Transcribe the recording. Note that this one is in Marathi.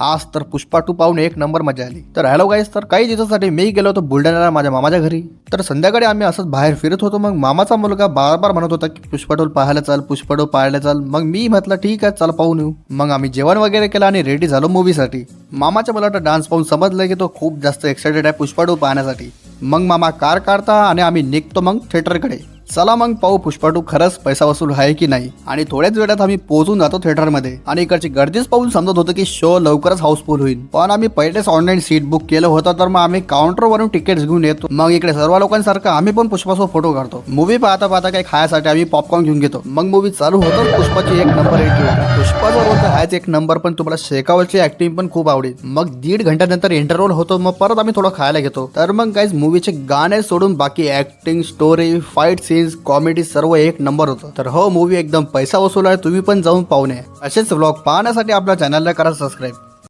हाच तर पुष्पा 2 पाहून एक नंबर मजा आली. तर हॅलो गाईस, तर काही दिवसासाठी मी गेलो होतो बुलढाण्याला माझ्या मामाच्या घरी. तर संध्याकाळी आम्ही असंच बाहेर फिरत होतो. मग मामाचा मुलगा बार म्हणत होता की पुष्पा 2 पाहायला चल, पुष्पा 2 पाहायला चल. मग मी म्हटलं ठीक आहे, चल पाहून येऊ. मग आम्ही जेवण वगैरे केलं आणि रेडी झालो मूवीसाठी. मामाच्या मला डान्स पाहून समजलं की तो खूप जास्त एक्साइटेड आहे पुष्पा 2 पाहण्यासाठी. मग मामा कार काढता आणि आम्ही निघतो मग थिएटरकडे. चला मग पाहू पुष्पा 2 खरंच पैसा वसूल आहे की नाही. आणि थोड्याच वेळात आम्ही पोहोचून जातो थिएटरमध्ये. आणि इकडची गर्दीच पाहून समजत होतं की शो लवकरच हाऊसफुल होईल. पण आम्ही पहिलेच ऑनलाईन सीट बुक केलं होतं, तर मग आम्ही काउंटरवरून तिकीट्स घेऊन येतो. मग इकडे सर्व लोकांसारखं आम्ही पण पुष्पासोबत फोटो काढतो. मूवी पाहता पाहता काही खायसाठी आम्ही पॉपकॉर्न घेऊन घेतो. मग मूवी चालू होतं. पुष्पाची एक नंबर एंट्री होती. पुष्पाचा रोल तर हाच एक नंबर, पण तुम्हाला शेखावतची ऍक्टिंग पण खूप आवडेल. मग 1.5 घंट्यानंतर इंटरव्हल होतो. मग परत आम्ही थोडं खायला घेतो. तर मग गाईज मूवीचे गाणे सोडून बाकी acting, story, fight scenes, comedy सर्व एक नंबर होतं. तर हो, मूवी एकदम पैसा वसूल आहे. तुम्ही पण जाऊन पाहून या. असेच व्लॉग पाहण्यासाठी आपल्या चॅनलला करा सबस्क्राईब.